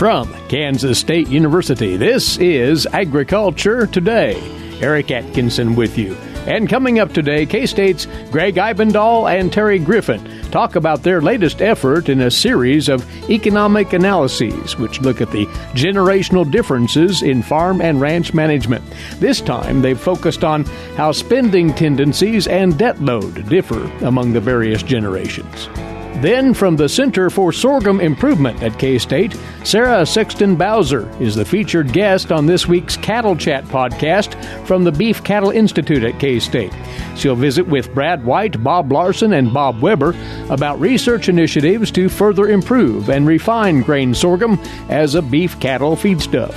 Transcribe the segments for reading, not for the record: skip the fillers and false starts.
From Kansas State University, this is Agriculture Today. Eric Atkinson with you. And coming up today, K-State's Gregg Ibendahl and Terry Griffin talk about their latest effort in a series of economic analyses, which look at the generational differences in farm and ranch management. This time, they've focused on how spending tendencies and debt load differ among the various generations. Then, from the Center for Sorghum Improvement at K-State, Sarah Sexton-Bowser is the featured guest on this week's Cattle Chat podcast from the Beef Cattle Institute at K-State. She'll visit with Brad White, Bob Larson, and Bob Weaber about research initiatives to further improve and refine grain sorghum as a beef cattle feedstuff.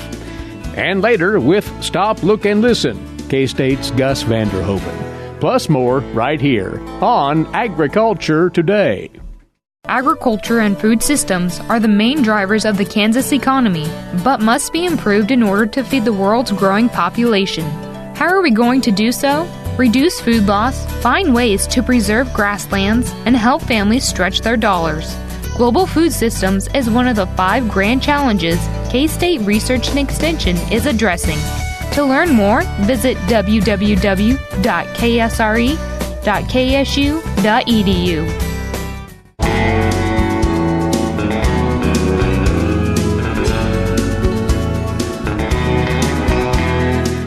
And later, with Stop, Look, and Listen, K-State's Gus Vanderhoeven. Plus more right here on Agriculture Today. Agriculture and food systems are the main drivers of the Kansas economy, but must be improved in order to feed the world's growing population. How are we going to do so? Reduce food loss, find ways to preserve grasslands, and help families stretch their dollars. Global food systems is one of the 5 grand challenges K-State Research and Extension is addressing. To learn more, visit www.ksre.ksu.edu.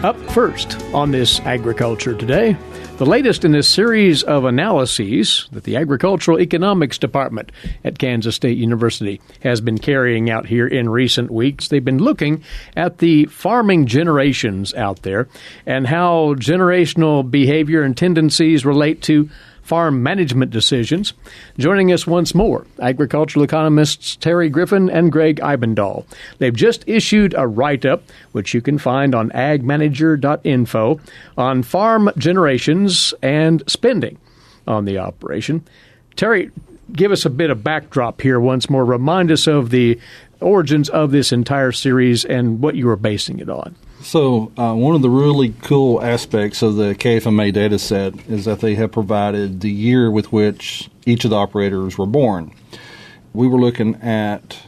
Up first on this Agriculture Today, the latest in this series of analyses that the Agricultural Economics Department at Kansas State University has been carrying out here in recent weeks. They've been looking at the farming generations out there and how generational behavior and tendencies relate to farm management decisions. Joining us once more, agricultural economists Terry Griffin and Gregg Ibendahl. They've just issued a write-up, which you can find on agmanager.info, on farm generations and spending on the operation. Terry, give us a bit of backdrop here once more. Remind us of the origins of this entire series and what you were basing it on. So one of the really cool aspects of the KFMA data set is that they have provided the year with which each of the operators were born. We were looking at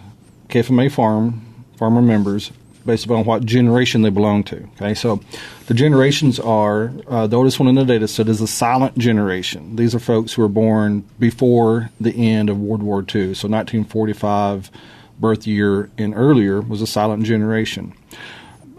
KFMA farmer members based upon what generation they belong to. Okay, so the generations are, the oldest one in the data set is the silent generation. These are folks who were born before the end of World War II. So 1945 birth year and earlier was a silent generation.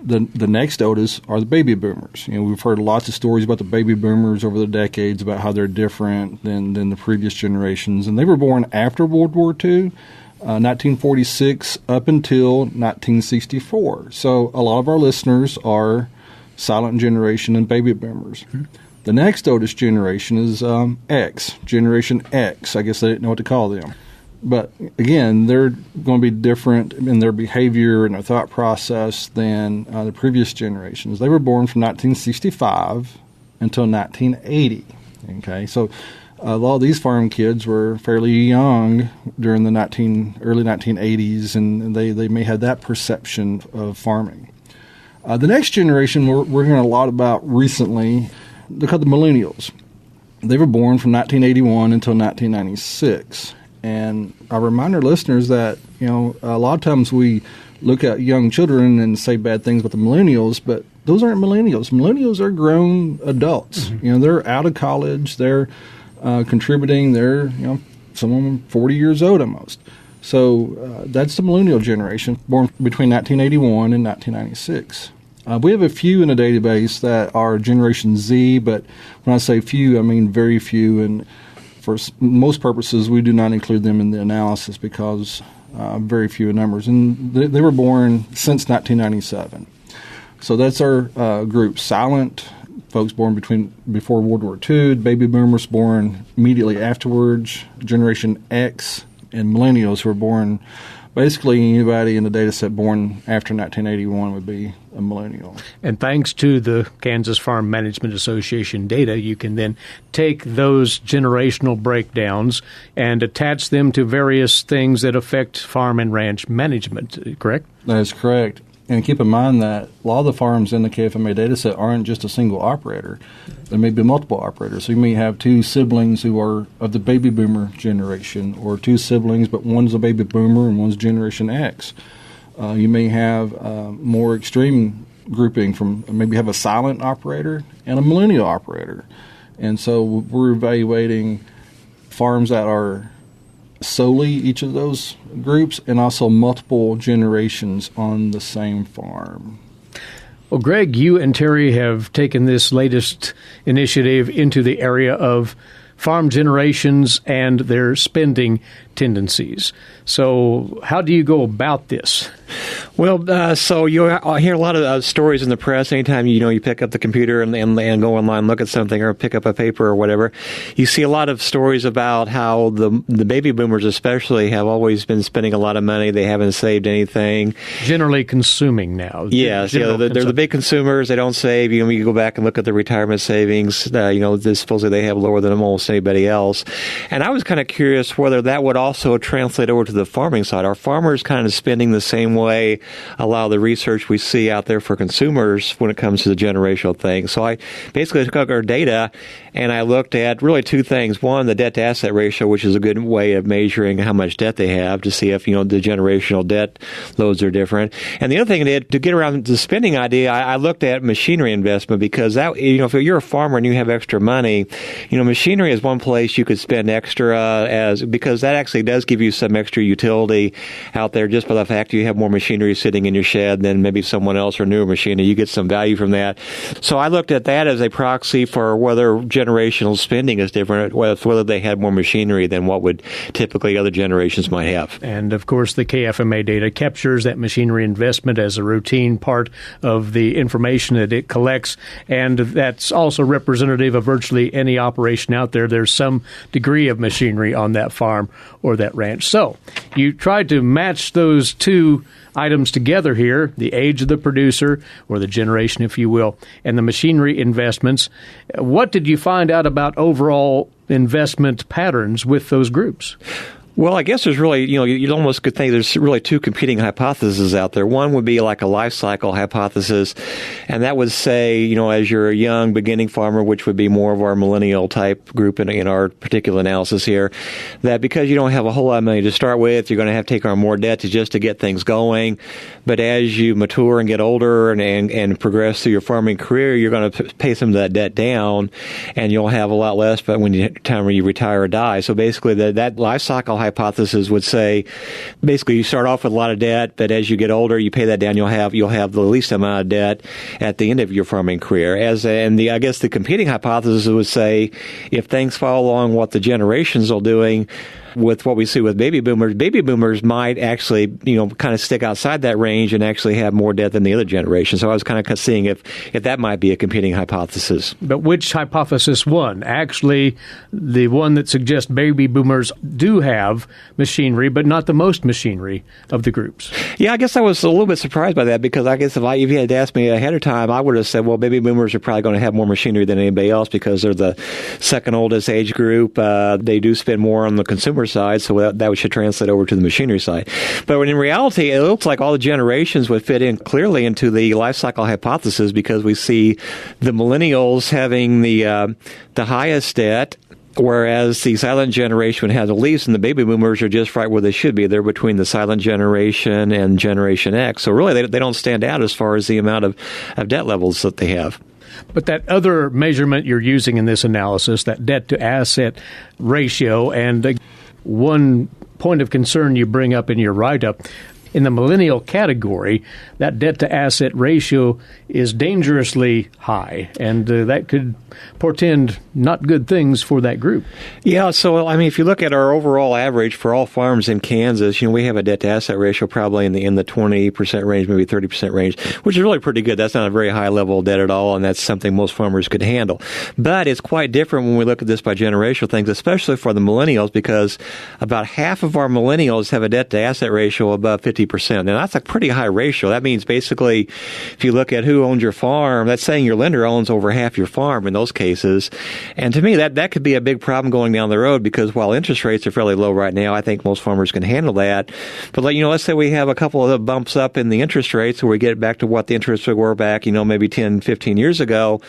The next oldest are the baby boomers. You know, we've heard lots of stories about the baby boomers over the decades about how they're different than the previous generations. And they were born after World War II, 1946 up until 1964. So a lot of our listeners are silent generation and baby boomers. Mm-hmm. The next oldest generation is X, Generation X. I guess they didn't know what to call them. But again, they're going to be different in their behavior and their thought process than the previous generations. They were born from 1965 until 1980. Okay, so a lot of these farm kids were fairly young during the early 1980s, and they may have that perception of farming. The next generation we're hearing a lot about recently. They're called the millennials. They were born from 1981 until 1996. And I remind our listeners that, you know, a lot of times we look at young children and say bad things about the millennials, but those aren't millennials. Millennials are grown adults. Mm-hmm. You know, they're out of college. They're contributing. They're, you know, some of them 40 years old almost. So that's the millennial generation, born between 1981 and 1996. We have a few in the database that are Generation Z, but when I say few, I mean very few, and for most purposes, we do not include them in the analysis because very few in numbers. And they were born since 1997. So that's our group. Silent folks born before World War II, baby boomers born immediately afterwards, Generation X, and millennials who were born. Basically, anybody in the data set born after 1981 would be a millennial. And thanks to the Kansas Farm Management Association data, you can then take those generational breakdowns and attach them to various things that affect farm and ranch management, correct? That is correct. And keep in mind that a lot of the farms in the KFMA data set aren't just a single operator. There may be multiple operators. So you may have two siblings who are of the baby boomer generation, or two siblings, but one's a baby boomer and one's Generation X. You may have more extreme grouping from maybe have a silent operator and a millennial operator. And so we're evaluating farms that are solely each of those groups and also multiple generations on the same farm. Well, Gregg, you and Terry have taken this latest initiative into the area of farm generations and their spending tendencies. So how do you go about this? Well, so you hear a lot of stories in the press anytime you pick up the computer and go online and look at something or pick up a paper or whatever. You see a lot of stories about how the baby boomers especially have always been spending a lot of money. They haven't saved anything. Generally consuming now. Yes, they're the big consumers. They don't save. You go back and look at the retirement savings. Supposedly they have lower than almost anybody else. And I was kind of curious whether that would also translate over to the farming side. Are farmers kind of spending the same way a lot of the research we see out there for consumers when it comes to the generational thing? So I basically took our data and I looked at really two things. One, the debt-to-asset ratio, which is a good way of measuring how much debt they have to see if, the generational debt loads are different. And the other thing, to get around the spending idea, I looked at machinery investment because that, if you're a farmer and you have extra money, machinery is one place you could spend extra because that actually does give you some extra utility out there just by the fact you have more machinery sitting in your shed than maybe someone else or newer machinery. You get some value from that. So I looked at that as a proxy for whether generational spending is different, whether they had more machinery than what would typically other generations might have. And, of course, the KFMA data captures that machinery investment as a routine part of the information that it collects, and that's also representative of virtually any operation out there. There's some degree of machinery on that farm or that ranch. So you tried to match those two items together here, the age of the producer, or the generation, if you will, and the machinery investments. What did you find out about overall investment patterns with those groups? Well, I guess there's really, you almost could think there's really two competing hypotheses out there. One would be like a life cycle hypothesis, and that would say, as you're a young beginning farmer, which would be more of our millennial type group in our particular analysis here, that because you don't have a whole lot of money to start with, you're going to have to take on more debt to get things going. But as you mature and get older and progress through your farming career, you're going to pay some of that debt down, and you'll have a lot less by when you retire or die. So basically, that life cycle hypothesis would say, basically, you start off with a lot of debt, but as you get older, you pay that down. You'll have the least amount of debt at the end of your farming career. I guess the competing hypothesis would say, if things follow along what the generations are doing, with what we see with baby boomers might actually, kind of stick outside that range and actually have more debt than the other generation. So I was kind of seeing if that might be a competing hypothesis. But which hypothesis won? Actually, the one that suggests baby boomers do have machinery, but not the most machinery of the groups. Yeah, I guess I was a little bit surprised by that because I guess if you had asked me ahead of time, I would have said, well, baby boomers are probably going to have more machinery than anybody else because they're the second oldest age group. They do spend more on the consumer side, so that should translate over to the machinery side. But in reality, it looks like all the generations would fit in clearly into the life cycle hypothesis because we see the millennials having the highest debt, whereas the silent generation has the least, and the baby boomers are just right where they should be. They're between the silent generation and Generation X. So really, they don't stand out as far as the amount of debt levels that they have. But that other measurement you're using in this analysis, that debt-to-asset ratio, and one point of concern you bring up in your write-up, in the millennial category, that debt-to-asset ratio is dangerously high, and that could portend not good things for that group. Yeah, so, if you look at our overall average for all farms in Kansas, we have a debt-to-asset ratio probably in the 20% range, maybe 30% range, which is really pretty good. That's not a very high level of debt at all, and that's something most farmers could handle. But it's quite different when we look at this by generational things, especially for the millennials, because about half of our millennials have a debt-to-asset ratio above 50%. Now, that's a pretty high ratio. That means basically, if you look at who owns your farm, that's saying your lender owns over half your farm in those cases. And to me, that could be a big problem going down the road because while interest rates are fairly low right now, I think most farmers can handle that. But, let's say we have a couple of bumps up in the interest rates where we get back to what the interest rates were back, maybe 10, 15 years ago.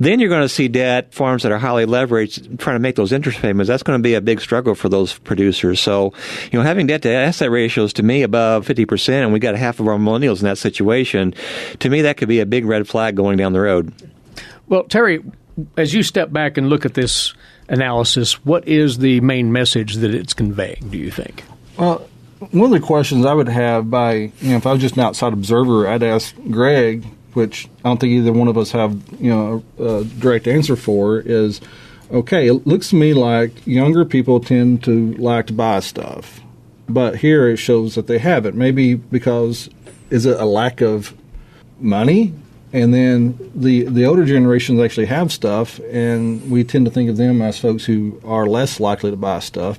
Then you're going to see farms that are highly leveraged trying to make those interest payments. That's going to be a big struggle for those producers. So, having debt to asset ratios to me above 50% 50%, and we got half of our millennials in that situation. To me, that could be a big red flag going down the road. Well, Terry, as you step back and look at this analysis, what is the main message that it's conveying, do you think? Well, one of the questions I would have if I was just an outside observer, I'd ask Gregg, which I don't think either one of us have, a direct answer for, is, okay, it looks to me like younger people tend to like to buy stuff, but here it shows that they haven't. Maybe because, is it a lack of money? And then the older generations actually have stuff, and we tend to think of them as folks who are less likely to buy stuff.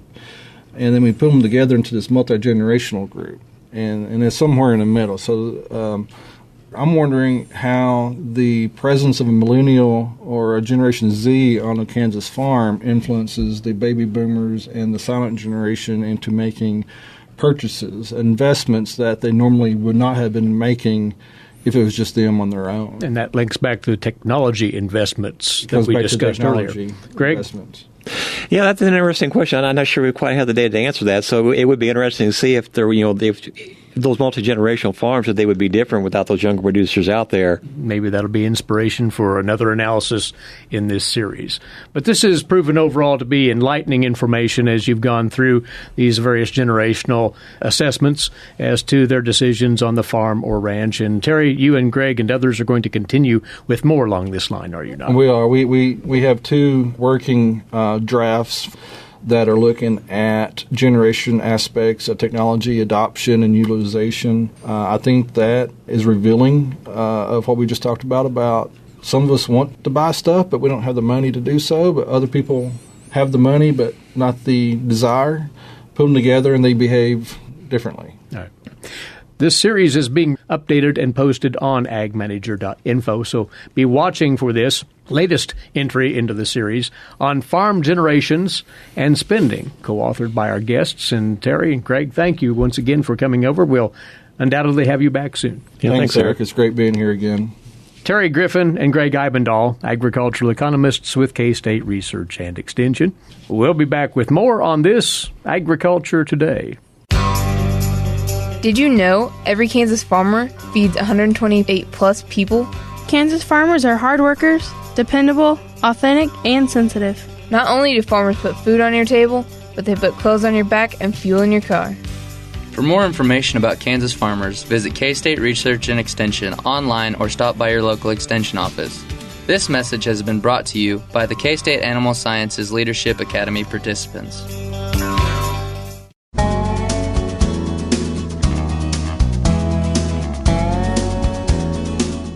And then we put them together into this multi-generational group, and it's somewhere in the middle. So I'm wondering how the presence of a millennial or a Generation Z on a Kansas farm influences the baby boomers and the silent generation into making purchases, investments that they normally would not have been making if it was just them on their own. And that links back to the technology investments that we discussed earlier. Gregg? Yeah, that's an interesting question. I'm not sure we quite have the data to answer that. So it would be interesting to see if there, if those multi-generational farms, that they would be different without those younger producers out there. Maybe that'll be inspiration for another analysis in this series. But this has proven overall to be enlightening information as you've gone through these various generational assessments as to their decisions on the farm or ranch. And Terry, you and Gregg and others are going to continue with more along this line, are you not? We are. We have two working drafts that are looking at generation aspects of technology adoption and utilization. I think that is revealing of what we just talked about some of us want to buy stuff, but we don't have the money to do so, but other people have the money but not the desire. Put them together and they behave differently. All right. This series is being updated and posted on agmanager.info, so be watching for this latest entry into the series on farm generations and spending, co-authored by our guests. And Terry and Gregg, thank you once again for coming over. We'll undoubtedly have you back soon. Yeah, thanks, Eric. It's great being here again. Terry Griffin and Gregg Ibendahl, agricultural economists with K-State Research and Extension. We'll be back with more on this Agriculture Today. Did you know every Kansas farmer feeds 128 plus people? Kansas farmers are hard workers, dependable, authentic, and sensitive. Not only do farmers put food on your table, but they put clothes on your back and fuel in your car. For more information about Kansas farmers, visit K-State Research and Extension online or stop by your local extension office. This message has been brought to you by the K-State Animal Sciences Leadership Academy participants.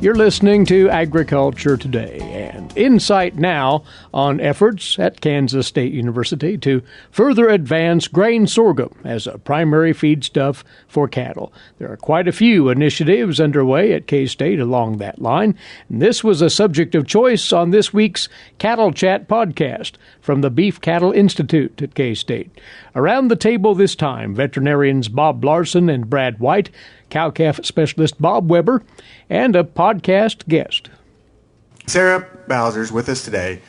You're listening to Agriculture Today, and insight now on efforts at Kansas State University to further advance grain sorghum as a primary feedstuff for cattle. There are quite a few initiatives underway at K-State along that line, and this was a subject of choice on this week's Cattle Chat podcast from the Beef Cattle Institute at K-State. Around the table this time, veterinarians Bob Larson and Brad White, cow-calf specialist Bob Weaber, and a podcast guest. Sarah Bowser's with us today.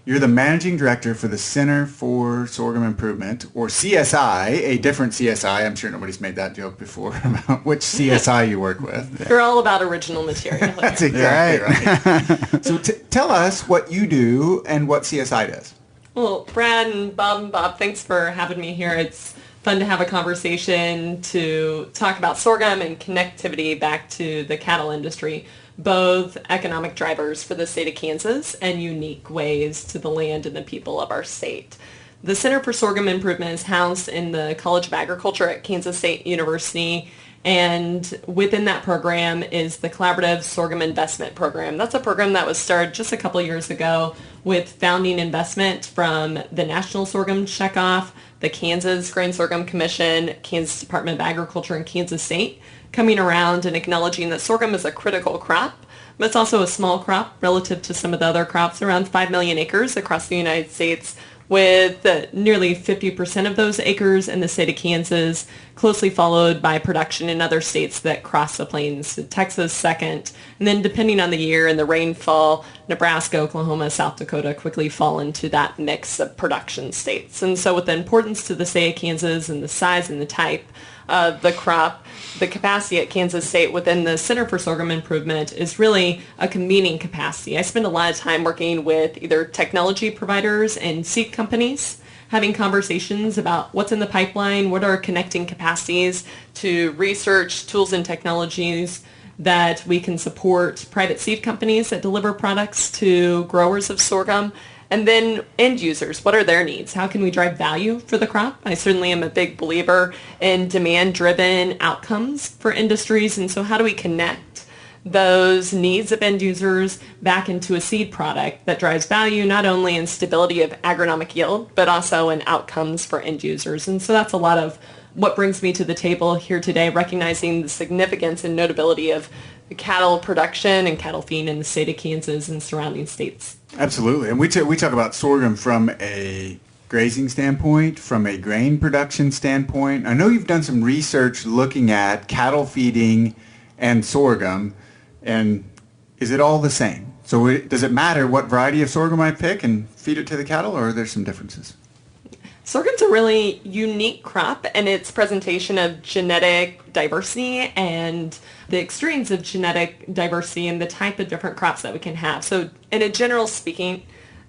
You're the managing director for the Center for Sorghum Improvement, or CSI, a different CSI. I'm sure nobody's made that joke before about which CSI you work with. We're all about original material. That's exactly right. So tell us what you do and what CSI does. Well, Brad and Bob, thanks for having me here. It's fun to have a conversation to talk about sorghum and connectivity back to the cattle industry, both economic drivers for the state of Kansas and unique ways to the land and the people of our state. The Center for Sorghum Improvement is housed in the College of Agriculture at Kansas State University, and within that program is the Collaborative Sorghum Investment Program. That's a program that was started just a couple years ago with founding investment from the National Sorghum Checkoff, the Kansas Grain Sorghum Commission, Kansas Department of Agriculture, and Kansas State coming around and acknowledging that sorghum is a critical crop, but it's also a small crop relative to some of the other crops, around 5 million acres across the United States, with nearly 50% of those acres in the state of Kansas, closely followed by production in other states that cross the plains. Texas second, and then depending on the year and the rainfall, Nebraska, Oklahoma, South Dakota quickly fall into that mix of production states. And so with the importance to the state of Kansas and the size and the type of the crop. The capacity at Kansas State within the Center for Sorghum Improvement is really a convening capacity. I spend a lot of time working with either technology providers and seed companies, having conversations about what's in the pipeline, what are connecting capacities to research tools and technologies that we can support private seed companies that deliver products to growers of sorghum. And then end users, what are their needs? How can we drive value for the crop? I certainly am a big believer in demand-driven outcomes for industries. And so how do we connect those needs of end users back into a seed product that drives value, not only in stability of agronomic yield, but also in outcomes for end users? And so that's a lot of what brings me to the table here today, recognizing the significance and notability of cattle production and cattle feed in the state of Kansas and surrounding states. Absolutely. And we talk about sorghum from a grazing standpoint, from a grain production standpoint. I know you've done some research looking at cattle feeding and sorghum, and is it all the same? So does it matter what variety of sorghum I pick and feed it to the cattle, or are there some differences? Sorghum's a really unique crop, and its presentation of genetic diversity and the extremes of genetic diversity and the type of different crops that we can have. So in a general speaking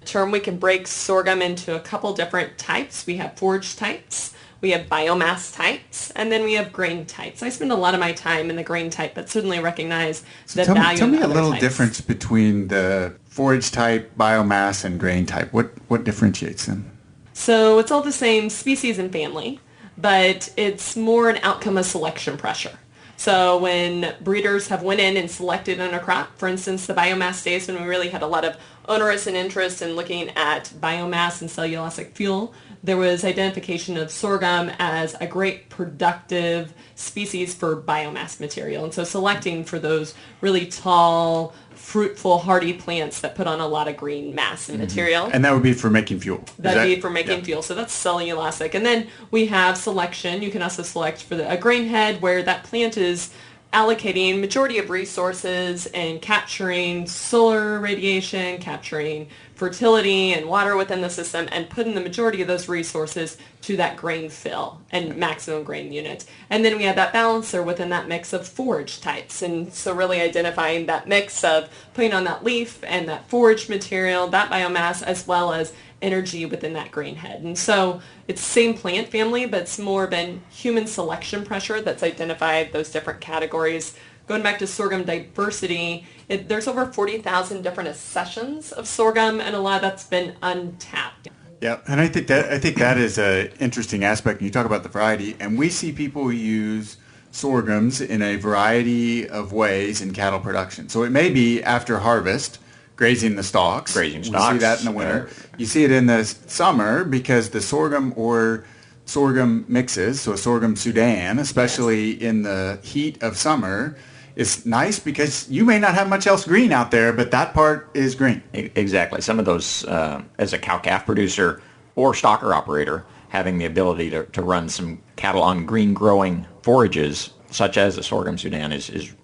term, we can break sorghum into a couple different types. We have forage types, we have biomass types, and then we have grain types. I spend a lot of my time in the grain type, but certainly recognize the value Tell me a of little types. difference between the forage type, biomass, and grain type. What differentiates them? So it's all the same species and family, but it's more an outcome of selection pressure. So when breeders have went in and selected on a crop, for instance, the biomass days when we really had a lot of onerous and interest in looking at biomass and cellulosic fuel, there was identification of sorghum as a great productive species for biomass material. And so selecting for those really tall, fruitful, hardy plants that put on a lot of green mass and material. And that would be for making fuel. That'd be for making fuel. So that's cellulosic. And then we have selection. You can also select for a grain head where that plant is allocating majority of resources and capturing solar radiation, capturing fertility and water within the system, and putting the majority of those resources to that grain fill and maximum grain unit. And then we have that balancer within that mix of forage types. And so really identifying that mix of putting on that leaf and that forage material, that biomass, as well as energy within that grain head. And so it's the same plant family, but it's more been human selection pressure that's identified those different categories. Going back to sorghum diversity, there's over 40,000 different accessions of sorghum, and a lot of that's been untapped. Yeah, and I think that is an interesting aspect. You talk about the variety, and we see people use sorghums in a variety of ways in cattle production. So it may be after harvest, grazing the stalks. Grazing We stalks. see that in the winter. You see it in the summer because the sorghum or sorghum mixes, so a sorghum Sudan, especially in the heat of summer, is nice because you may not have much else green out there, but that part is green. Exactly. Some of those, as a cow-calf producer or stocker operator, having the ability to run some cattle on green-growing forages, such as the sorghum Sudan, is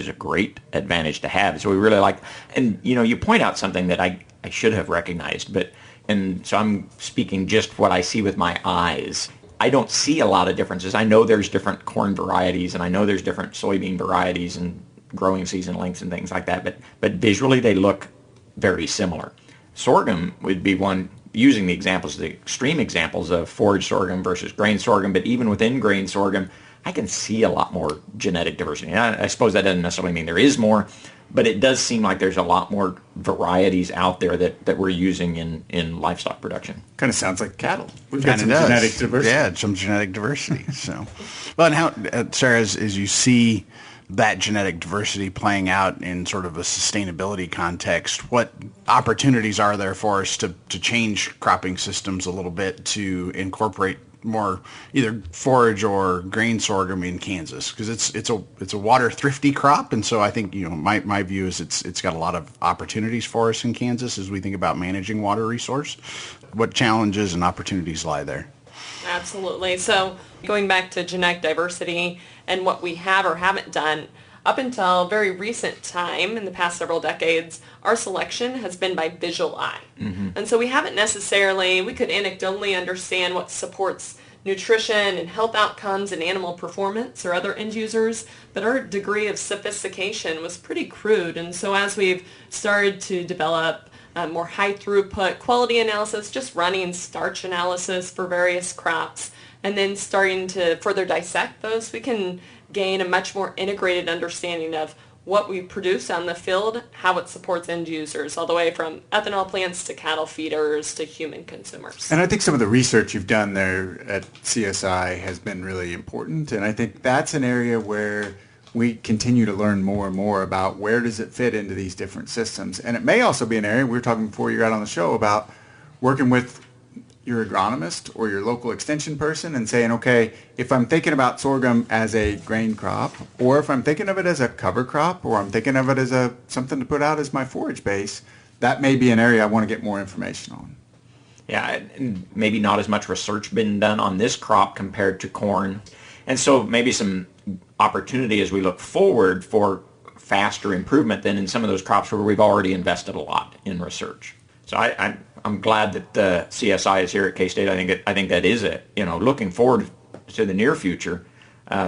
a great advantage to have. So we really like, and you point out something that I should have recognized, and so I'm speaking just what I see with my eyes. I don't see a lot of differences. I know there's different corn varieties, and I know there's different soybean varieties and growing season lengths and things like that, but visually they look very similar. Sorghum would be one, using the extreme examples of forage sorghum versus grain sorghum, but even within grain sorghum, I can see a lot more genetic diversity. And I suppose that doesn't necessarily mean there is more, but it does seem like there's a lot more varieties out there that we're using in livestock production. Kind of sounds like cattle. We've got some Kinda does. genetic diversity. Yeah, some genetic diversity. So, well, and how, Sarah, as you see that genetic diversity playing out in sort of a sustainability context, what opportunities are there for us to change cropping systems a little bit to incorporate more either forage or grain sorghum in Kansas? Because it's a water thrifty crop, and so I think my view is it's got a lot of opportunities for us in Kansas as we think about managing water resource. What challenges and opportunities lie there? Absolutely. So going back to genetic diversity and what we have or haven't done, up until very recent time, in the past several decades, our selection has been by visual eye. Mm-hmm. And so we haven't necessarily, we could anecdotally understand what supports nutrition and health outcomes and animal performance or other end users, but our degree of sophistication was pretty crude. And so as we've started to develop more high throughput quality analysis, just running starch analysis for various crops, and then starting to further dissect those, we can gain a much more integrated understanding of what we produce on the field, how it supports end users, all the way from ethanol plants to cattle feeders to human consumers. And I think some of the research you've done there at CSI has been really important, and I think that's an area where we continue to learn more and more about where does it fit into these different systems. And it may also be an area, we were talking before you got on the show about working with your agronomist or your local extension person and saying, okay, if I'm thinking about sorghum as a grain crop, or if I'm thinking of it as a cover crop, or I'm thinking of it as something to put out as my forage base, that may be an area I want to get more information on. Yeah, and maybe not as much research been done on this crop compared to corn. And so maybe some opportunity as we look forward for faster improvement than in some of those crops where we've already invested a lot in research. So I'm glad that the CSI is here at K-State. I think that is it. Looking forward to the near future,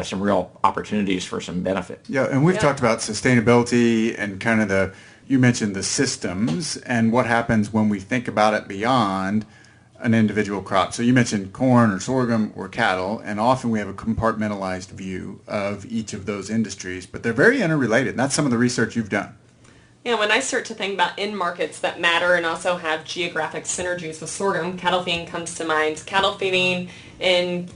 some real opportunities for some benefit. Yeah, and we've talked about sustainability and kind of you mentioned the systems and what happens when we think about it beyond an individual crop. So you mentioned corn or sorghum or cattle, and often we have a compartmentalized view of each of those industries, but they're very interrelated, and that's some of the research you've done. Yeah, when I start to think about end markets that matter and also have geographic synergies with sorghum, cattle feeding comes to mind. Cattle feeding in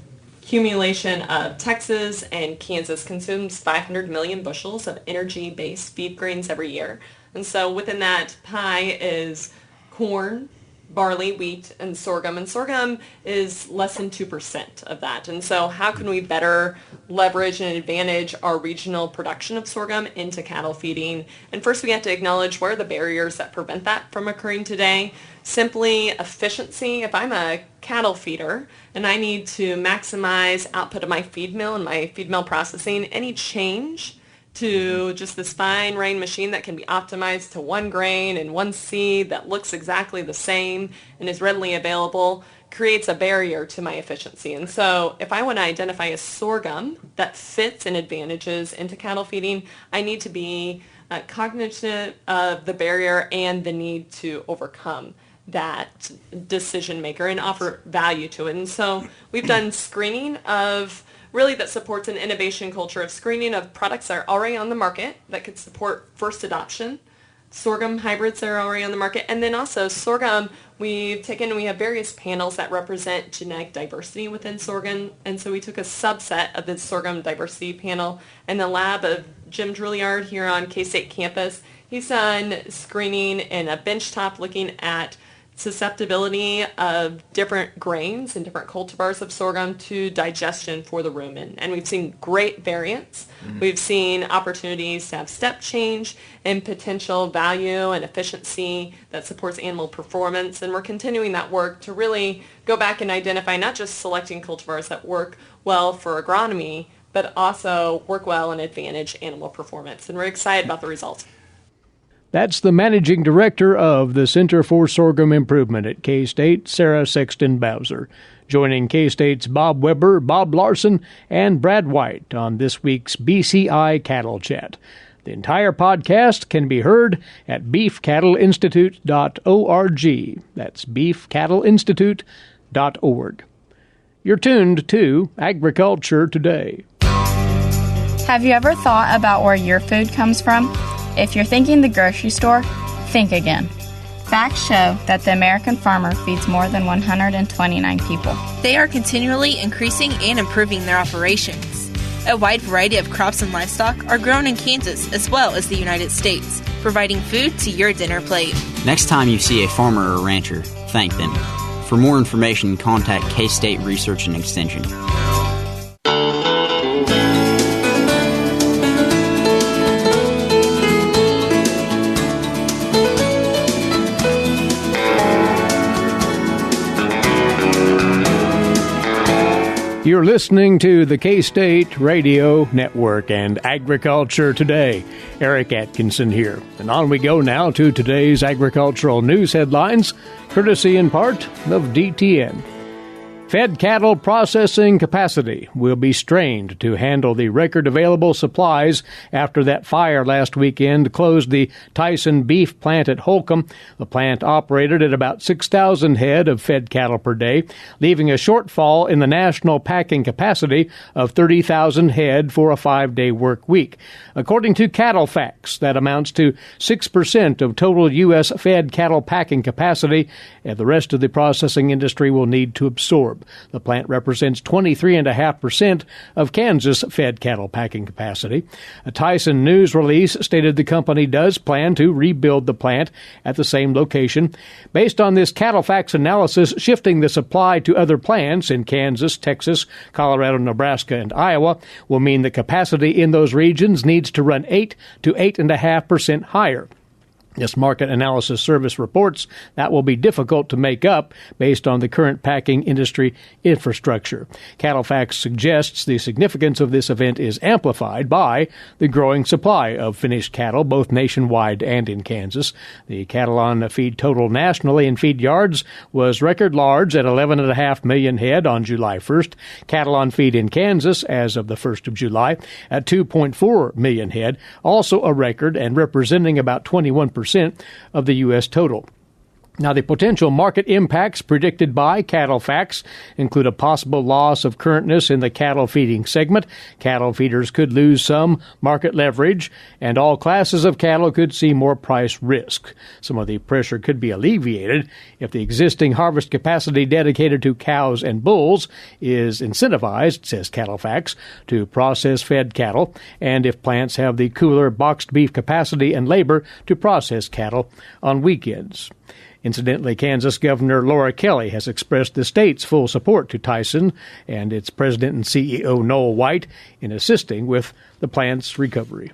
accumulation of Texas and Kansas consumes 500 million bushels of energy-based feed grains every year. And so within that pie is corn, barley, wheat, and sorghum. And sorghum is less than 2% of that. And so how can we better leverage and advantage our regional production of sorghum into cattle feeding? And first we have to acknowledge what are the barriers that prevent that from occurring today. Simply efficiency. If I'm a cattle feeder and I need to maximize output of my feed mill and my feed mill processing, any change to just this fine grain machine that can be optimized to one grain and one seed that looks exactly the same and is readily available creates a barrier to my efficiency. And so if I want to identify a sorghum that fits and advantages into cattle feeding, I need to be cognizant of the barrier and the need to overcome that decision maker and offer value to it. And so we've done screening of really that supports an innovation culture of screening of products that are already on the market that could support first adoption, sorghum hybrids that are already on the market, and then also sorghum, we have various panels that represent genetic diversity within sorghum, and so we took a subset of the sorghum diversity panel in the lab of Jim Drouillard here on K-State campus. He's done screening in a benchtop looking at susceptibility of different grains and different cultivars of sorghum to digestion for the rumen. And we've seen great variance. Mm-hmm. We've seen opportunities to have step change and potential value and efficiency that supports animal performance. And we're continuing that work to really go back and identify not just selecting cultivars that work well for agronomy, but also work well and advantage animal performance. And we're excited about the results. That's the managing director of the Center for Sorghum Improvement at K-State, Sarah Sexton-Bowser, joining K-State's Bob Weaber, Bob Larson, and Brad White on this week's BCI Cattle Chat. The entire podcast can be heard at beefcattleinstitute.org. That's beefcattleinstitute.org. You're tuned to Agriculture Today. Have you ever thought about where your food comes from? If you're thinking the grocery store, think again. Facts show that the American farmer feeds more than 129 people. They are continually increasing and improving their operations. A wide variety of crops and livestock are grown in Kansas as well as the United States, providing food to your dinner plate. Next time you see a farmer or rancher, thank them. For more information, contact K-State Research and Extension. You're listening to the K-State Radio Network and Agriculture Today. Eric Atkinson here. And on we go now to today's agricultural news headlines, courtesy in part of DTN. Fed cattle processing capacity will be strained to handle the record available supplies after that fire last weekend closed the Tyson beef plant at Holcomb. The plant operated at about 6,000 head of fed cattle per day, leaving a shortfall in the national packing capacity of 30,000 head for a 5-day work week. According to Cattle Facts, that amounts to 6% of total U.S. fed cattle packing capacity, and the rest of the processing industry will need to absorb. The plant represents 23.5% of Kansas fed cattle packing capacity. A Tyson news release stated the company does plan to rebuild the plant at the same location. Based on this Cattle Facts analysis, shifting the supply to other plants in Kansas, Texas, Colorado, Nebraska, and Iowa will mean the capacity in those regions needs to run 8 to 8.5% higher. This market analysis service reports that will be difficult to make up based on the current packing industry infrastructure. Cattle Facts suggests the significance of this event is amplified by the growing supply of finished cattle, both nationwide and in Kansas. The cattle on feed total nationally in feed yards was record large at 11.5 million head on July 1st. Cattle on feed in Kansas as of the 1st of July at 2.4 million head, also a record and representing about 21% of the U.S. total. Now, the potential market impacts predicted by Cattle Facts include a possible loss of currentness in the cattle feeding segment. Cattle feeders could lose some market leverage, and all classes of cattle could see more price risk. Some of the pressure could be alleviated if the existing harvest capacity dedicated to cows and bulls is incentivized, says Cattle Facts, to process fed cattle, and if plants have the cooler boxed beef capacity and labor to process cattle on weekends. Incidentally, Kansas Governor Laura Kelly has expressed the state's full support to Tyson and its president and CEO Noel White in assisting with the plant's recovery.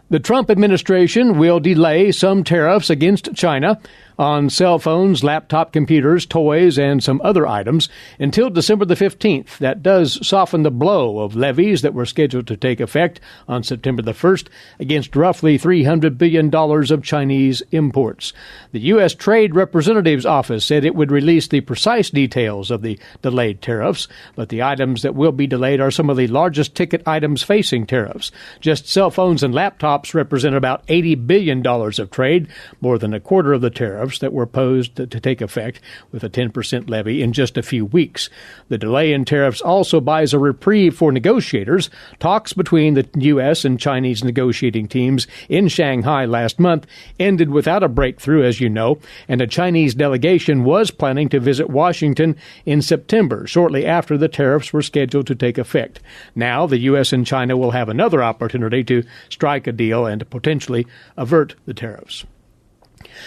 The Trump administration will delay some tariffs against China on cell phones, laptop computers, toys, and some other items until December the 15th. That does soften the blow of levies that were scheduled to take effect on September the 1st against roughly $300 billion of Chinese imports. The U.S. Trade Representative's Office said it would release the precise details of the delayed tariffs, but the items that will be delayed are some of the largest ticket items facing tariffs. Just cell phones and laptops represent about $80 billion of trade, more than a quarter of the tariffs that were posed to take effect with a 10% levy in just a few weeks. The delay in tariffs also buys a reprieve for negotiators. Talks between the U.S. and Chinese negotiating teams in Shanghai last month ended without a breakthrough, as you know, and a Chinese delegation was planning to visit Washington in September, shortly after the tariffs were scheduled to take effect. Now, the U.S. and China will have another opportunity to strike a deal and potentially avert the tariffs.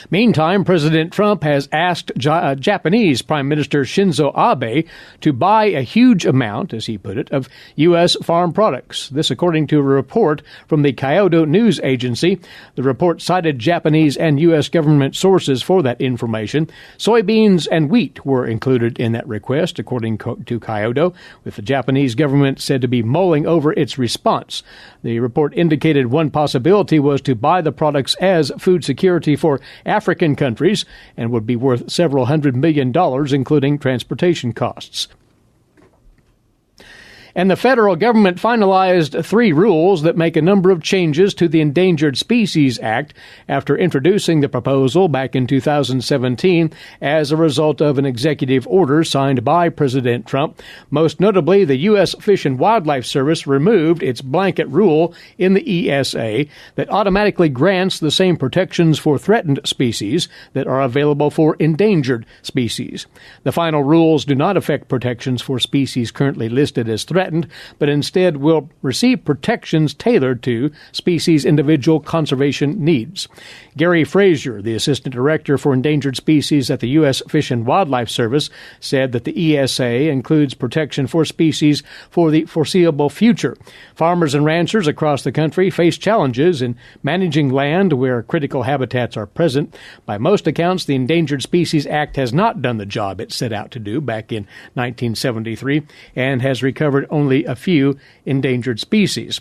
Meantime, President Trump has asked Japanese Prime Minister Shinzo Abe to buy a huge amount, as he put it, of U.S. farm products. This according to a report from the Kyodo News Agency. The report cited Japanese and U.S. government sources for that information. Soybeans and wheat were included in that request, according to Kyodo, with the Japanese government said to be mulling over its response. The report indicated one possibility was to buy the products as food security for African countries and would be worth several $100 million, including transportation costs. And the federal government finalized 3 rules that make a number of changes to the Endangered Species Act after introducing the proposal back in 2017 as a result of an executive order signed by President Trump. Most notably, the U.S. Fish and Wildlife Service removed its blanket rule in the ESA that automatically grants the same protections for threatened species that are available for endangered species. The final rules do not affect protections for species currently listed as threatened, but instead will receive protections tailored to species' individual conservation needs. Gary Frazier, the Assistant Director for Endangered Species at the U.S. Fish and Wildlife Service, said that the ESA includes protection for species for the foreseeable future. Farmers and ranchers across the country face challenges in managing land where critical habitats are present. By most accounts, the Endangered Species Act has not done the job it set out to do back in 1973 and has recovered only a few endangered species.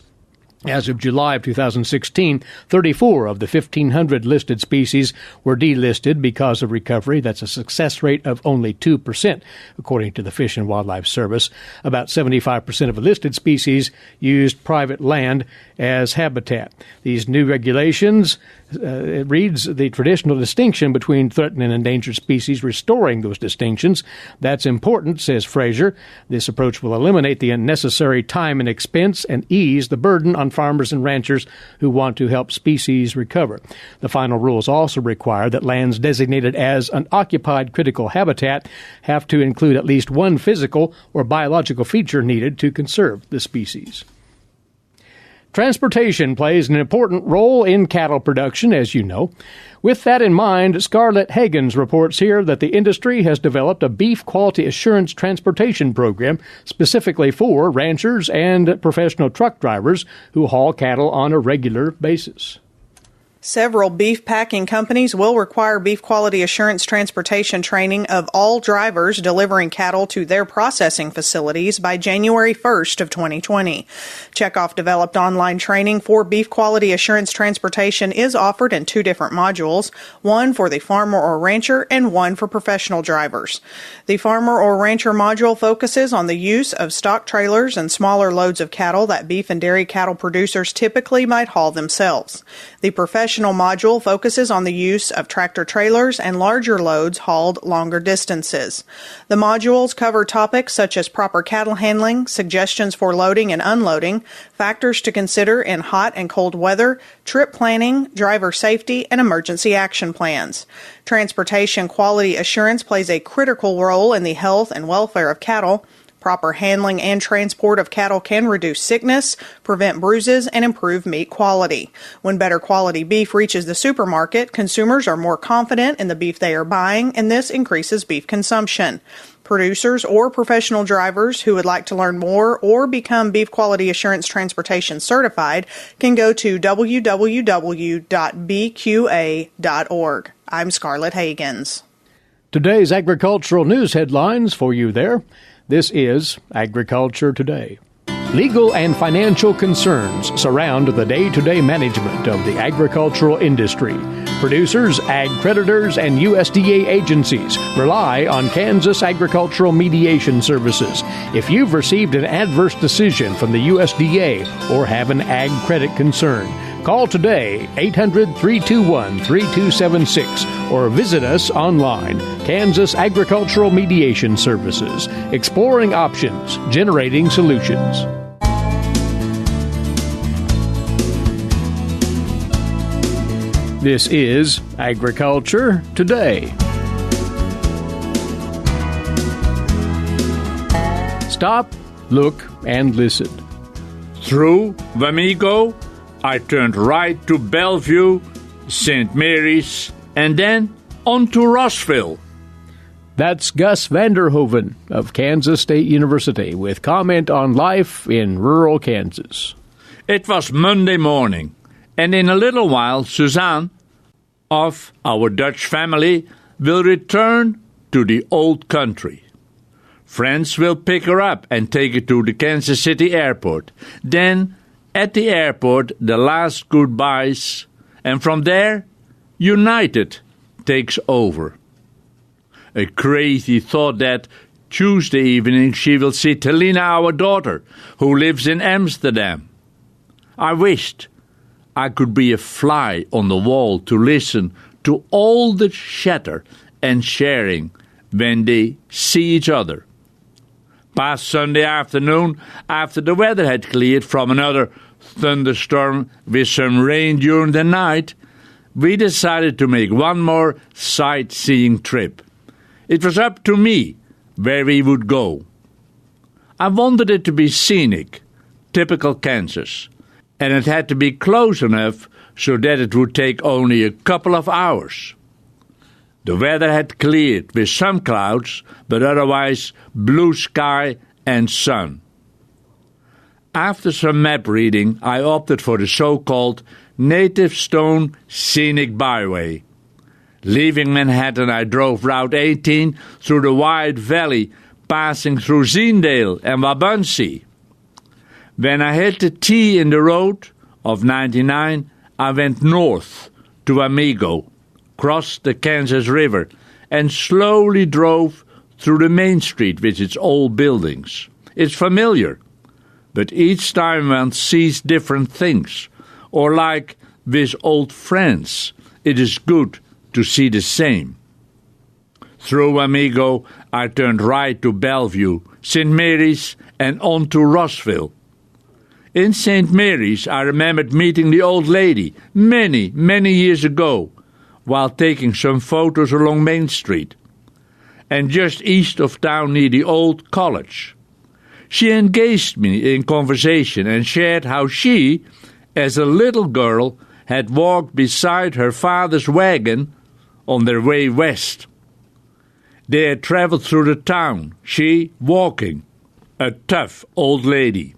As of July of 2016, 34 of the 1,500 listed species were delisted because of recovery. That's a success rate of only 2%, according to the Fish and Wildlife Service. About 75% of the listed species used private land as habitat. These new regulations, it reads the traditional distinction between threatened and endangered species, restoring those distinctions. That's important, says Fraser. This approach will eliminate the unnecessary time and expense and ease the burden on farmers and ranchers who want to help species recover. The final rules also require that lands designated as unoccupied critical habitat have to include at least one physical or biological feature needed to conserve the species. Transportation plays an important role in cattle production, as you know. With that in mind, Scarlett Hagens reports here that the industry has developed a beef quality assurance transportation program specifically for ranchers and professional truck drivers who haul cattle on a regular basis. Several beef packing companies will require beef quality assurance transportation training of all drivers delivering cattle to their processing facilities by January 1st of 2020. Checkoff developed online training for beef quality assurance transportation is offered in 2 different modules, one for the farmer or rancher and one for professional drivers. The farmer or rancher module focuses on the use of stock trailers and smaller loads of cattle that beef and dairy cattle producers typically might haul themselves. The professional module focuses on the use of tractor trailers and larger loads hauled longer distances. The modules cover topics such as proper cattle handling, suggestions for loading and unloading, factors to consider in hot and cold weather, trip planning, driver safety, and emergency action plans. Transportation quality assurance plays a critical role in the health and welfare of cattle. Proper handling and transport of cattle can reduce sickness, prevent bruises, and improve meat quality. When better quality beef reaches the supermarket, consumers are more confident in the beef they are buying, and this increases beef consumption. Producers or professional drivers who would like to learn more or become Beef Quality Assurance Transportation certified can go to www.bqa.org. I'm Scarlett Hagens. Today's agricultural news headlines for you there. This is Agriculture Today. Legal and financial concerns surround the day-to-day management of the agricultural industry. Producers, ag creditors, and USDA agencies rely on Kansas Agricultural Mediation Services. If you've received an adverse decision from the USDA or have an ag credit concern, call today, 800-321-3276, or visit us online, Kansas Agricultural Mediation Services, exploring options, generating solutions. This is Agriculture Today. Stop, look, and listen. Through Wamego, I turned right to Bellevue, St. Mary's, and then on to Rossville. That's Gus Vanderhoeven of Kansas State University with comment on life in rural Kansas. It was Monday morning, and in a little while, Suzanne of our Dutch family will return to the old country. Friends will pick her up and take her to the Kansas City airport. Then, at the airport, the last goodbyes, and from there, United takes over. A crazy thought that Tuesday evening she will see Telina, our daughter, who lives in Amsterdam. I wished I could be a fly on the wall to listen to all the chatter and sharing when they see each other. Past Sunday afternoon, after the weather had cleared from another thunderstorm with some rain during the night, we decided to make one more sightseeing trip. It was up to me where we would go. I wanted it to be scenic, typical Kansas, and it had to be close enough so that it would take only a couple of hours. The weather had cleared with some clouds, but otherwise blue sky and sun. After some map reading, I opted for the so-called Native Stone Scenic Byway. Leaving Manhattan, I drove Route 18 through the wide valley, passing through Zeendale and Wabunsee. When I hit the T in the road, of 99, I went north to Amigo, crossed the Kansas River, and slowly drove through the main street with its old buildings. It's familiar, but each time one sees different things, or like with old friends, it is good to see the same. Through Amigo, I turned right to Bellevue, St. Mary's, and on to Rossville. In St. Mary's, I remembered meeting the old lady many, many years ago while taking some photos along Main Street, and just east of town near the old college. She engaged me in conversation and shared how she, as a little girl, had walked beside her father's wagon on their way west. They had traveled through the town, she walking, a tough old lady.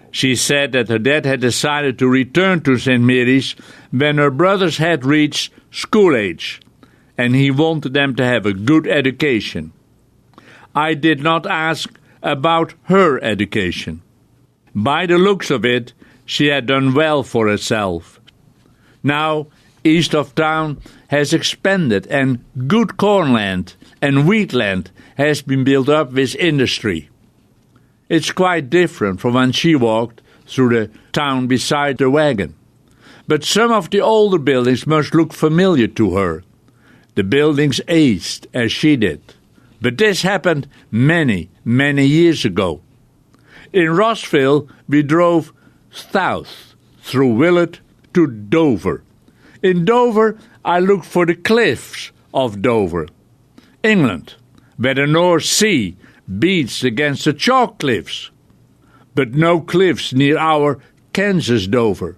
She said that her dad had decided to return to St. Mary's when her brothers had reached school age, and he wanted them to have a good education. I did not ask about her education. By the looks of it, she had done well for herself. Now, east of town has expanded, and good cornland and wheatland has been built up with industry. It's quite different from when she walked through the town beside the wagon. But some of the older buildings must look familiar to her. The buildings aged as she did. But this happened many, many years ago. In Rossville, we drove south through Willett to Dover. In Dover, I looked for the cliffs of Dover, England, where the North Sea beats against the chalk cliffs, but no cliffs near our Kansas Dover.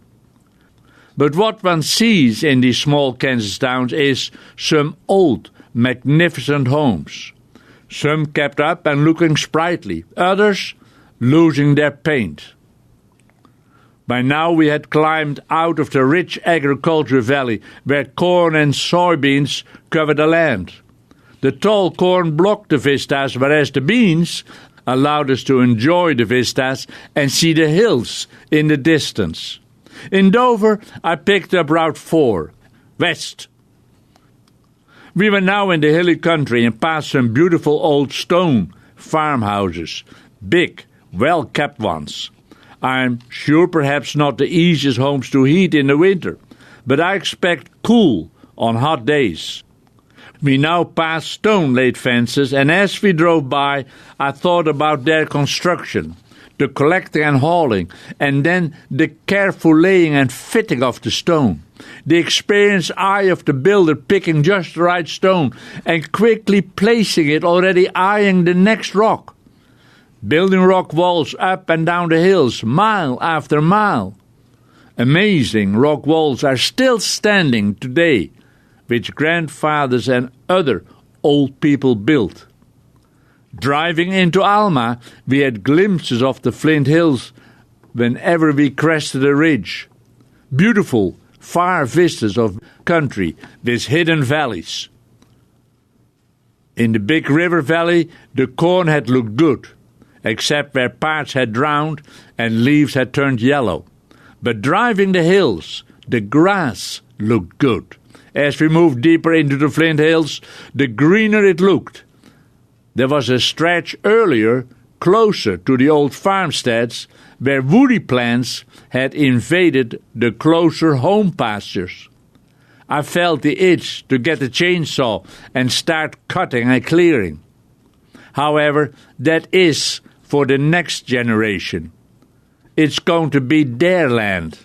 But what one sees in these small Kansas towns is some old, magnificent homes, some kept up and looking sprightly, others losing their paint. By now we had climbed out of the rich agriculture valley where corn and soybeans covered the land. The tall corn blocked the vistas, whereas the beans allowed us to enjoy the vistas and see the hills in the distance. In Dover, I picked up Route 4, west. We were now in the hilly country and passed some beautiful old stone farmhouses, big, well-kept ones. I'm sure perhaps not the easiest homes to heat in the winter, but I expect cool on hot days. We now passed stone-laid fences, and as we drove by, I thought about their construction, the collecting and hauling, and then the careful laying and fitting of the stone, the experienced eye of the builder picking just the right stone and quickly placing it, already eyeing the next rock, building rock walls up and down the hills, mile after mile. Amazing rock walls are still standing today, which grandfathers and other old people built. Driving into Alma, we had glimpses of the Flint Hills whenever we crested a ridge. Beautiful, far vistas of country with hidden valleys. In the Big River Valley, the corn had looked good, except where parts had drowned and leaves had turned yellow. But driving the hills, the grass looked good. As we moved deeper into the Flint Hills, the greener it looked. There was a stretch earlier, closer to the old farmsteads, where woody plants had invaded the closer home pastures. I felt the itch to get a chainsaw and start cutting and clearing. However, that is for the next generation. It's going to be their land.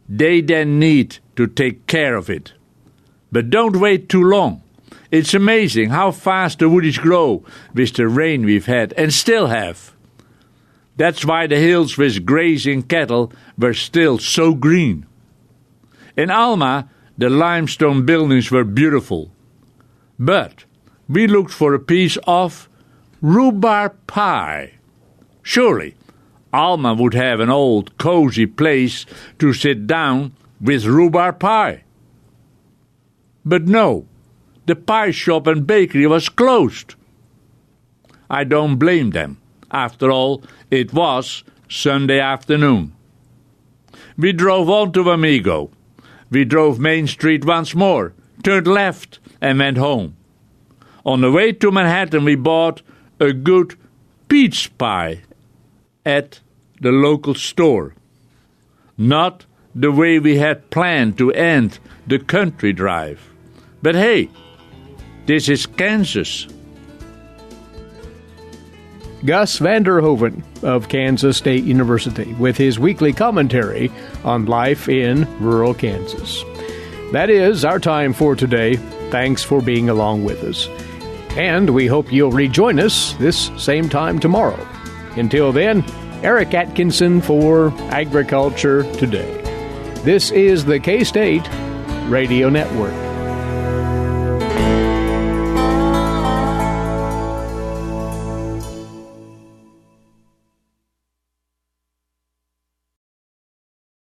They then need to take care of it. But don't wait too long. It's amazing how fast the woodies grow with the rain we've had and still have. That's why the hills with grazing cattle were still so green. In Alma, the limestone buildings were beautiful. But we looked for a piece of rhubarb pie. Surely, Alma would have an old, cozy place to sit down with rhubarb pie. But no, the pie shop and bakery was closed. I don't blame them. After all, it was Sunday afternoon. We drove on to Amigo. We drove Main Street once more, turned left, and went home. On the way to Manhattan, we bought a good peach pie at the local store. Not the way we had planned to end the country drive. But hey, this is Kansas. Gus Vander Hoeven of Kansas State University with his weekly commentary on life in rural Kansas. That is our time for today. Thanks for being along with us. And we hope you'll rejoin us this same time tomorrow. Until then, Eric Atkinson for Agriculture Today. This is the K-State Radio Network.